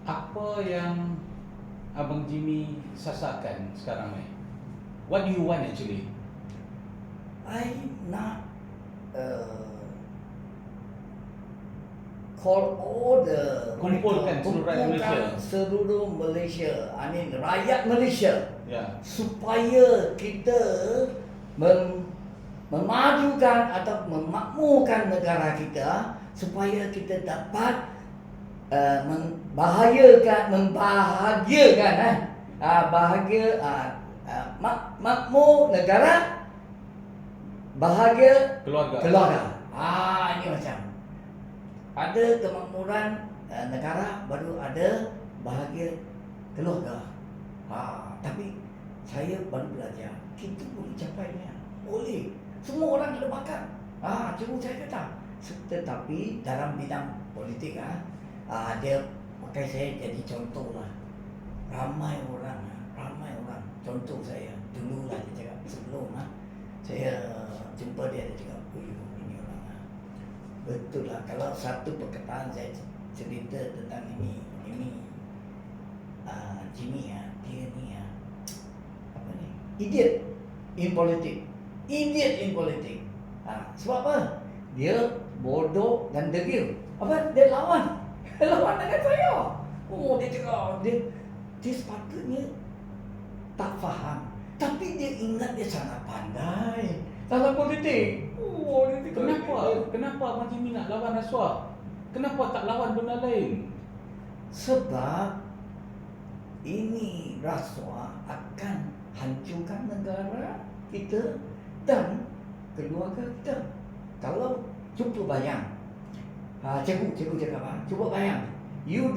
Apa yang Abang Jimmy sasarkan sekarang ni? What do you want actually? I nak call all the Kumpulkan seluruh rakyat Malaysia. seluruh Malaysia, I mean rakyat Malaysia, supaya kita memajukan atau memakmurkan negara kita, supaya kita dapat makmur negara, bahagia keluarga. Ini macam ada kemakmuran negara, baru ada bahagia keluarga. Tapi saya baru belajar, kita boleh capainya. Boleh. Semua orang ada bakat. Cikgu saya kata. Tetapi dalam bidang politik, dia pakai saya jadi contoh lah. Ramai orang. Contoh saya. Dulu lah dia cakap, sebelum saya jumpa dia cakap, ini orang betul lah. Kalau satu perkataan saya cerita tentang ini Jimmy dia ni apa ni? Idiot in politik. Sebab apa? Dia bodoh dan degil. Dia lawan dengan saya. Dia cakap dia sepatutnya tak faham, tapi dia ingat dia sangat pandai dalam politik. Kenapa Abang Jimmy nak lawan rasuah? Kenapa tak lawan benda lain? Sebab ini rasuah akan hancurkan negara kita dan keluarga kita. Kalau cuba bayang, cikgu cakap, cuba bayang, you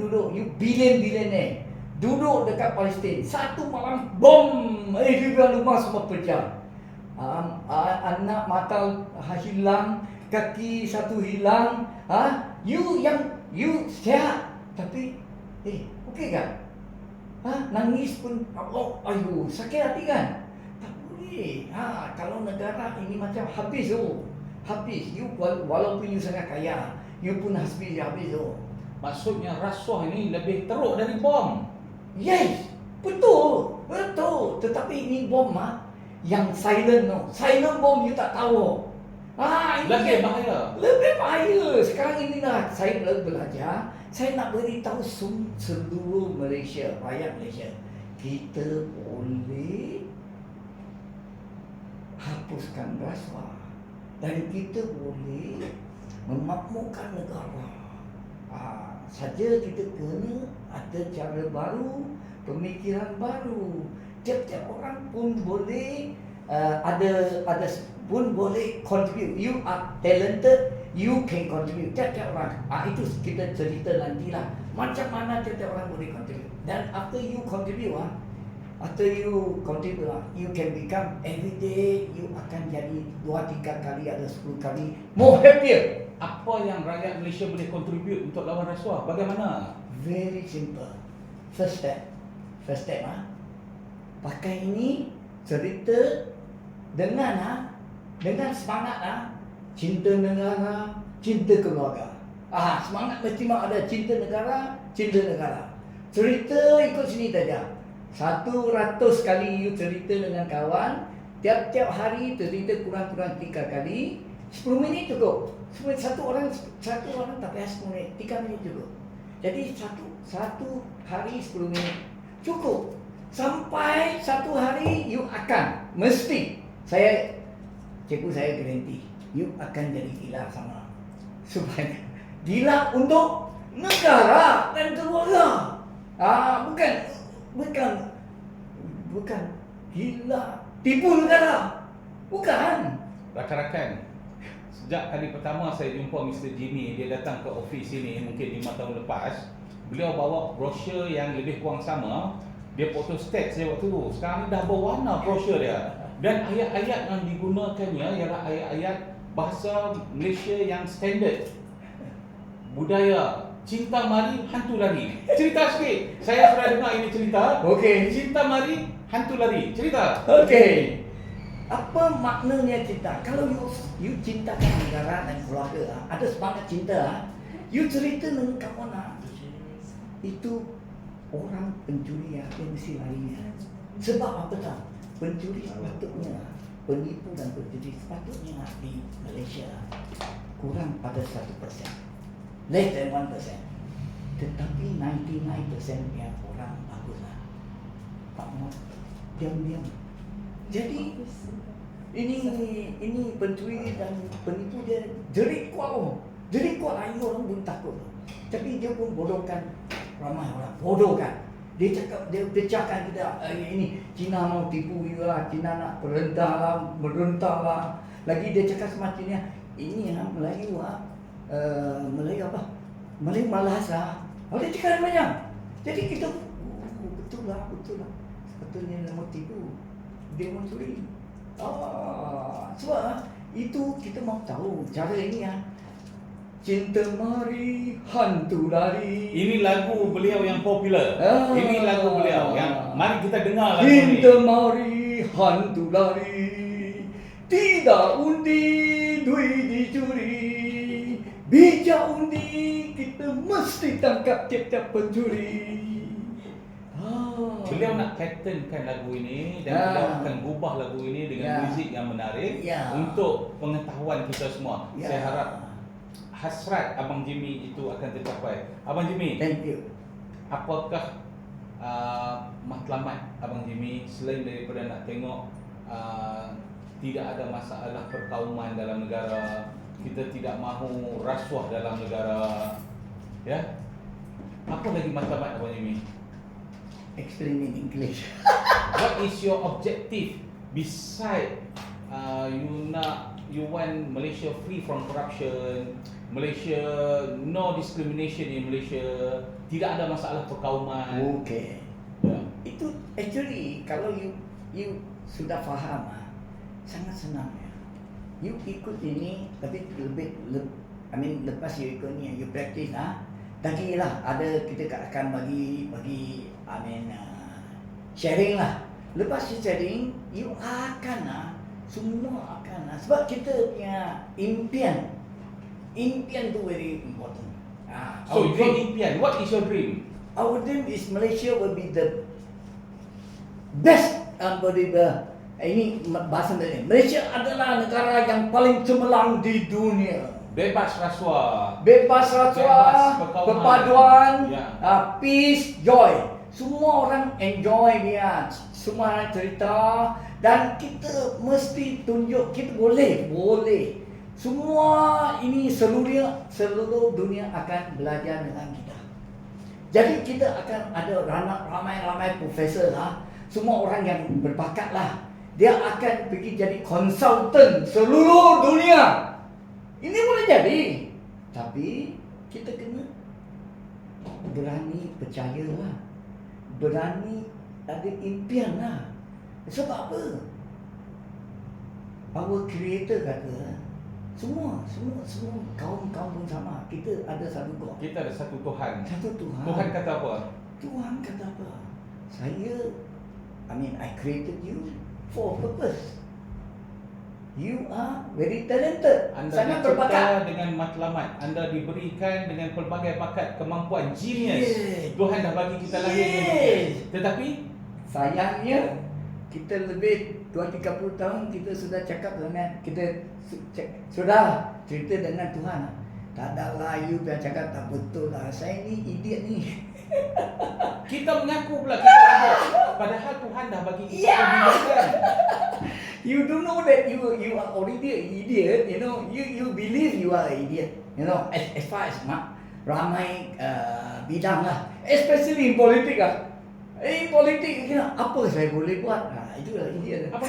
billion-billionaire duduk dekat Palestin, satu malam bom, ribuan rumah semua pecah, anak mata hilang, kaki satu hilang, you sehat, tapi okey kan? Nangis pun, sakit hati kan? Tak boleh. Kalau negara ini macam habis. You walaupun you sangat kaya, you pun habis. Maksudnya rasuah ini lebih teruk dari bom. Yes, betul. Tetapi ini bom yang silent. Silent bom you tak tahu. Lebih bahaya. Sekarang inilah saya belajar. Saya nak beritahu seluruh Malaysia, rakyat Malaysia, kita boleh hapuskan rasuah dan kita boleh memakmurkan negara. Saja kita kena ada cara baru, pemikiran baru. Tiap-tiap orang pun boleh pun boleh contribute. You are talented, you can contribute. Tiap-tiap orang. Itu kita cerita nantilah. Macam mana tiap-tiap orang boleh contribute. Dan after you contribute, you can become every day, you akan jadi 2-3 kali atau 10 kali more happier. Apa yang rakyat Malaysia boleh contribute untuk lawan rasuah? Bagaimana? Very simple. First step, pakai ini cerita dengan semangat cinta negara, cinta keluarga. Semangat mesti ada cinta negara. Cerita ikut sini saja. 100 kali you cerita dengan kawan, tiap-tiap hari cerita kurang-kurang 3 kali. 10 minit cukup. Satu orang tak payah 10 minit, 3 minit cukup. Jadi satu hari 10 minit cukup. Sampai satu hari you akan mesti, cikgu saya garanti, you akan jadi gila sama. Supaya gila untuk negara dan keluarga. Bukan gila tipu negara. Bukan. Rakan-rakan, sejak kali pertama saya jumpa Mr. Jimmy, dia datang ke ofis ini mungkin 5 tahun lepas. Beliau bawa brosur yang lebih kurang sama. Dia photostat saya waktu tu. Sekarang ni dah berwarna brosur dia. Dan ayat-ayat yang digunakannya ialah ayat-ayat bahasa Malaysia yang standard. Budaya, cinta mari, hantu lari. Cerita sikit. Saya pernah dengar ini cerita. Okey. Cinta mari, hantu lari. Cerita. Okey. Apa maknanya cinta? Kalau you cintakan negara dan keluarga, ada semangat cinta, you cerita dengan kawan, itu orang pencuri dia mesti lari. Sebab apa tahu? Pencuri sepatutnya, penipu dan pencuri sepatutnya di Malaysia kurang pada 1%, less than 1%. Tetapi 99% yang orang baguslah. Pak Muhammad diam-diam. Jadi ini pencuri dan penipu dia jerit kuat loh. Jerit kuat ayo orang pun takut. Tapi dia pun bodohkan ramai orang. Bodohkan. Dia cakap kita ini Cina mau tipu you lah, Cina nak merendah lah. Lagi dia cakap semacamnya ini Melayu Melayu apa? Melayu malas lah. Dia cakap banyak. Jadi kita betul lah. Sepatutnya dia mau tipu. Dia mau curi. Sebab itu kita mau tahu cara ini Cinta mari, hantu lari. Ini lagu beliau yang popular. Ini lagu beliau yang mari kita dengar lagu Cinta ni. mari, hantu lari. Tidak undi, duit dicuri. Bijak undi, kita mesti tangkap tiap-tiap pencuri. Beliau nak patternkan lagu ini dan beliau akan ubah lagu ini dengan muzik yang menarik untuk pengetahuan kita semua. Saya harap hasrat Abang Jimmy itu akan tercapai. Abang Jimmy, Thank you. apakah matlamat Abang Jimmy selain daripada nak tengok tidak ada masalah perkauman dalam negara, kita tidak mahu rasuah dalam negara, ya? Apa lagi matlamat Abang Jimmy? Explain in English. What is your objective beside you want Malaysia free from corruption, Malaysia no discrimination in Malaysia, tidak ada masalah perkauman. Okay. Ya. Itu actually kalau you sudah faham sangat senang ya. You ikut ini tapi lepas you ikut ni you practice Tagilah ada kita akan bagi sharing lah. Lepas sharing you akan semua akan sebab kita punya impian tu very important. So your impian, what is your dream? Our dream is Malaysia will be the best ini bahasa Malaysia adalah negara yang paling cemerlang di dunia. Bebas rasuah, Bebas rasuah, perpaduan, peace, joy. Semua orang enjoy dia. Semua cerita dan kita mesti tunjuk kita boleh. Semua ini seluruh dunia akan belajar dengan kita. Jadi kita akan ada ramai profesor semua orang yang berbakat dia akan pergi jadi konsultan seluruh dunia. Ini boleh jadi. Tapi kita kena berani percaya berani ada impian Sebab apa? Our creator kata semua kaum pun sama. Kita ada satu God. Kita ada satu Tuhan. Satu Tuhan. Tuhan kata apa? Tuhan kata apa? I created you for a purpose. You are very talented. Anda Sangat dicipta berbakat. dengan matlamat. Anda diberikan dengan pelbagai bakat, kemampuan, genius. Yes. Tuhan dah bagi kita lahir dengan Yes. genius. Tetapi Sayangnya kita lebih 20-30 tahun kita sudah cakap dengan kita sudah cerita dengan Tuhan. Tak adalah you dah cakap tak betul saya ni idiot ni. kita mengaku pula kita ada. Padahal Tuhan dah bagi kita kebijakan. You don't know that you are already an idiot. You believe you are an idiot. As far as ramai bidang especially in politik politik apa saya boleh buat? Itulah idiot. Abang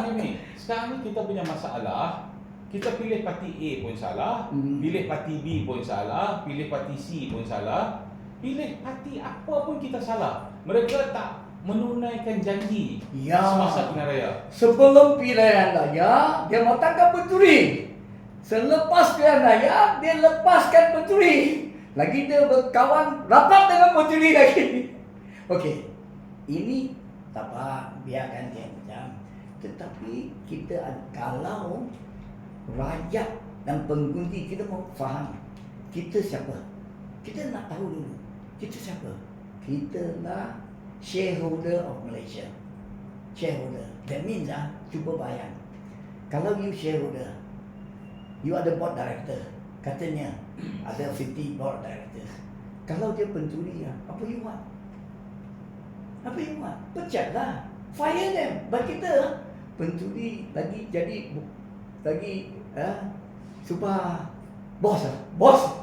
Jimmy, sekarang ni kita punya masalah. Kita pilih parti A pun salah, pilih parti B pun salah, pilih parti C pun salah, pilih parti apa pun kita salah. Mereka tak menunaikan janji semasa pilihan raya. Sebelum pilihan raya, dia mau tangkap pencuri. Selepas pilihan raya, dia lepaskan pencuri. Lagi dia berkawan rapat dengan pencuri lagi. Okey, ini tak apa, biarkan dia macam. Tetapi kita kalau rakyat dan pengundi kita mau faham kita siapa. Kita nak tahu dulu kita siapa. kita nak shareholder of Malaysia. Shareholder. That means cuba bayang. Kalau you shareholder, you ada board director. Katanya ada 50 board directors. Kalau dia pencuri, apa you buat? Apa you buat? Pecat lah. Fire them. Bagi kita pencuri lagi jadi lagi super bos lah. Bos.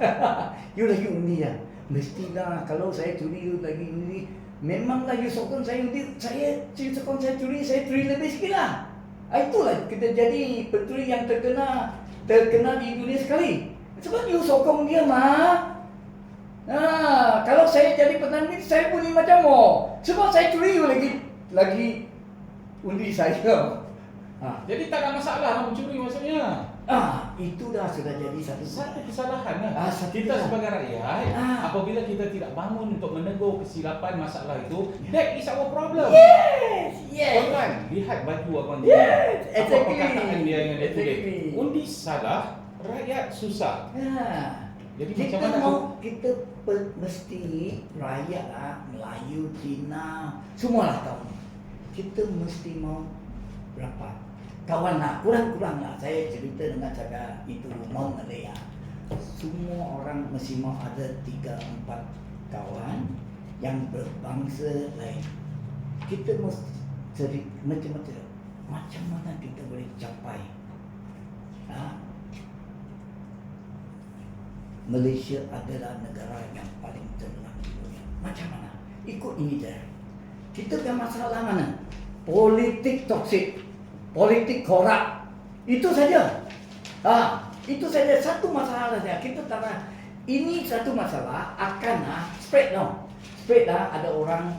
You lagi undi lah. Mestilah kalau saya curi you lagi undi. Memanglah you sokong saya undi. Saya sokong saya curi lebih sikit lah. Itulah kita jadi pencuri yang terkenal di dunia sekali. Sebab you sokong dia mah. Kalau saya jadi petani saya bunyi macam sebab saya curi you lagi undi saya. Jadi tak ada masalah nak mencuri maksudnya. Itu dah sudah jadi satu kesalahan lah. Kita sebagai rakyat, apabila kita tidak bangun untuk menegur kesilapan masalah itu, that is our problem. Yes. Tuan, lihat baju abang ni. Yes, Apa exactly. perkataan dia yang dia tulis. Exactly. Undi salah, rakyat susah. Jadi Kita macam mana kita mesti rakyat Melayu, Cina, semualah tahu. Kita mesti mau rapat. Kawan kurang-kurang lah. Saya cerita dengan cara itu mau Malaya. Semua orang mesti mau ada 3-4 kawan yang berbangsa lain. Kita mesti cerita macam mana kita boleh capai Malaysia adalah negara yang paling tenang di dunia. Macam mana? Ikut ini je. Kita punya masalah mana? Politik toksik, politik korup. Itu saja. Itu saja satu masalah saja. Kita tak ini satu masalah akan spread Spread ada orang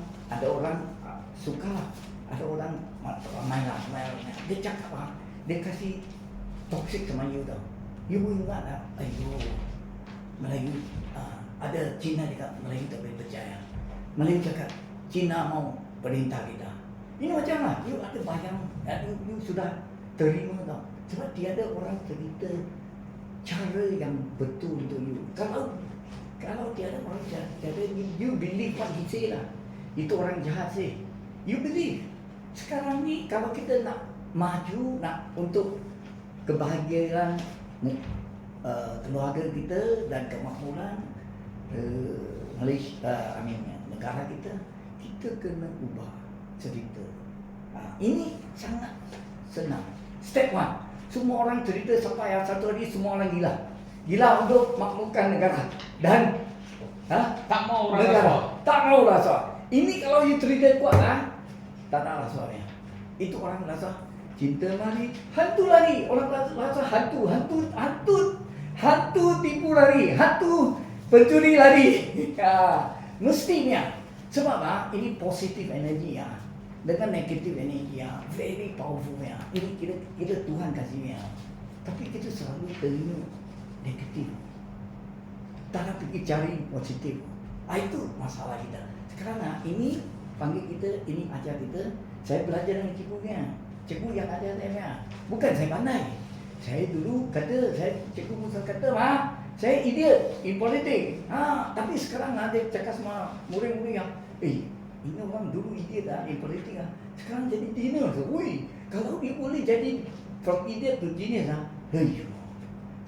suka, ada orang ramai. Dia cakap dia kasih toksik sama you tau. You ingat Melayu ada Cina cakap Melayu tak boleh percaya. Melayu cakap Cina mau perintah kita. Ini macam mana? You ada bayang, you sudah terima tau. Sebab tiada orang cerita cara yang betul untuk you. Kalau tiada orang tiada, you believe what he say lah. Itu orang jahat sih. You believe. Sekarang ni kalau kita nak maju, nak untuk kebahagiaan keluarga kita dan kemakmuran Malaysia, negara kita kena ubah cerita. Ini sangat senang. Step 1, semua orang cerita sampai satu hari semua orang gila untuk makmurkan negara dan tak mau orang negara rasuah. tak mau rasuah. Ini kalau you cerita kuat tak ada rasuahnya. Itu orang rasuah cinta lari, hantu lari. Orang rasuah hantu tipu lari, hantu pencuri lari. Mestinya. Sebab ini positif energi dengan negatif energi very powerful Ini kita Tuhan kasih tapi kita selalu terima negatif. Tak nak pergi cari positif. Itu masalah kita. Sekarang ini panggil kita, ini ajar kita. Saya belajar dengan cikgu yang ajar saya. Bukan saya pandai. Saya dulu kata, cikgu Musa kata saya idiot in politik. Tapi sekarang dia cakap sama murid-murid yang ini orang dulu idiot in politik sekarang jadi genius. Kalau dia boleh jadi from idiot to genius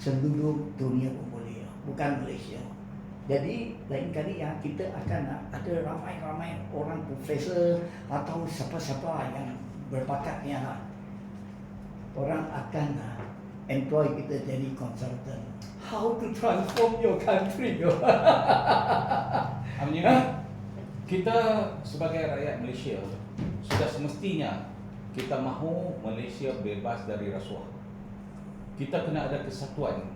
seluruh dunia pun boleh, bukan Malaysia. Jadi lain kali kita akan ada ramai-ramai orang profesor atau siapa-siapa yang berbakatnya orang akan employ kita jadi consultant. How to transform your country? Kita sebagai rakyat Malaysia sudah semestinya kita mahu Malaysia bebas dari rasuah. Kita kena ada kesatuan.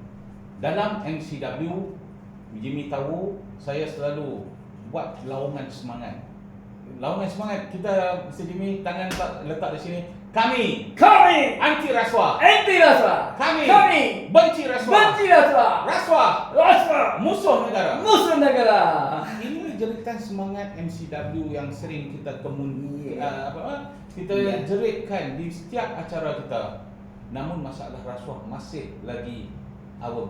Dalam MCW, Jimmy tahu saya selalu buat lawangan semangat. Lawangan semangat kita, Mr. Jimmy, tangan letak di sini. Kami anti rasuah. Kami benci rasuah. Rasuah musuh negara. Ini jeritan semangat MCW yang sering kita jeritkan di setiap acara kita. Namun masalah rasuah masih lagi our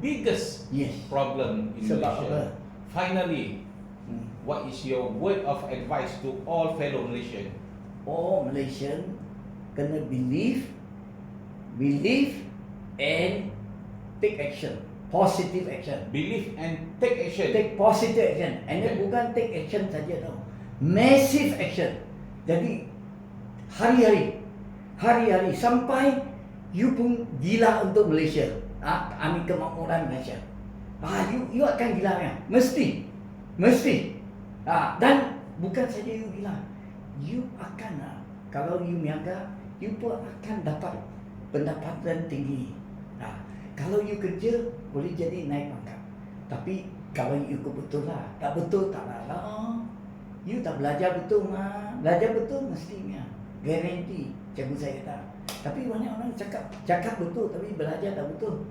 biggest problem in Malaysia. Finally, what is your word of advice to all fellow Malaysian? All Malaysian kena believe and take action, positive action. Believe and take action. Take positive action. And then Okay. bukan take action saja tau. Massive action. Jadi hari-hari sampai you pun gila untuk Malaysia. Ambil kemakmuran Malaysia. You akan gila ya. Mesti. Dan bukan saja you gila. You akan kalau you niaga, you pun akan dapat pendapatan tinggi. Kalau you kerja boleh jadi naik pangkat. Tapi kalau you betul lah, tak betul tak lah. You tak belajar betul mah. Belajar betul mestinya. Garanti cikgu saya kata. Tapi banyak orang cakap betul tapi belajar tak betul.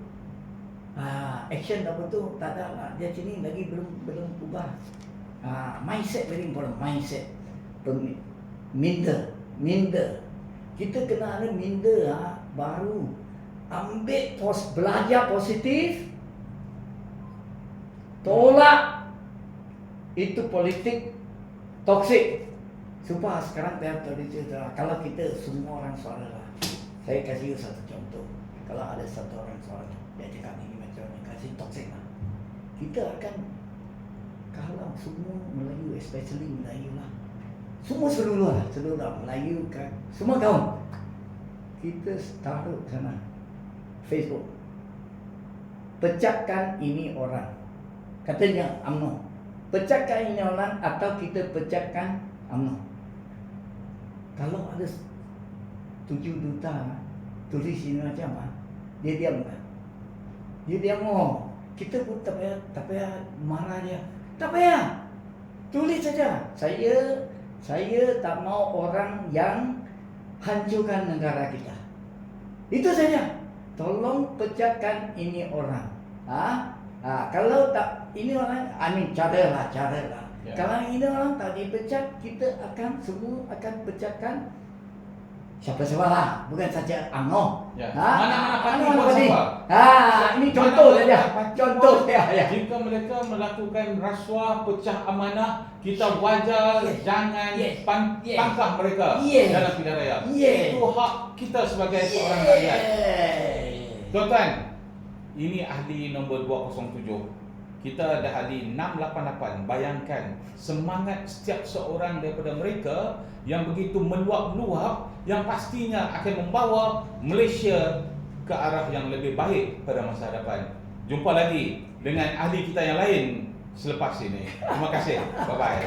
Action tak betul, tak ada lah. Dia sini lagi belum ubah. Mindset very important. Mindset. Minder. Kita kena ada minder baru belajar positif. Tolak itu politik toksik. Supaya sekarang kalau kita semua orang suara lah. Saya kasih satu contoh. Kalau ada satu orang suara dia cakap ini macam ni, kasih toksik lah. Kita akan kalau semua Melayu, especially Melayu lah. Semua seluruh Melayu kan, semua kaum. Kita taruh sana Facebook. Pecahkan ini orang. Katanya UMNO. Pecahkan ini orang atau kita pecahkan UMNO. Kalau ada 7 juta tulis ini macam dia diam kan? Dia diam kita pun tak payah marah dia. Tak payah. Tulis saja. Saya tak mau orang yang hancurkan negara kita. Itu saja. Tolong pecahkan ini orang. Kalau tak ini orang, cara lah. Ya. Kalau ini orang tak dipecah, kita semua akan pecahkan siapa-siapa lah, bukan saja UMNO. Ya. Mana-mana parti buat parti. siapa? Ini contoh saja. Mana-mana Contoh parti ya. Jika mereka melakukan rasuah, pecah amanah, kita wajar jangan pangkah mereka dalam pilihan raya. Itu hak kita sebagai seorang rakyat. Tuan-tuan, ini ahli nombor 207. Kita ada ahli 688. Bayangkan semangat setiap seorang daripada mereka yang begitu meluap-luap, yang pastinya akan membawa Malaysia ke arah yang lebih baik pada masa hadapan. Jumpa lagi dengan ahli kita yang lain selepas ini. Terima kasih. Bye-bye.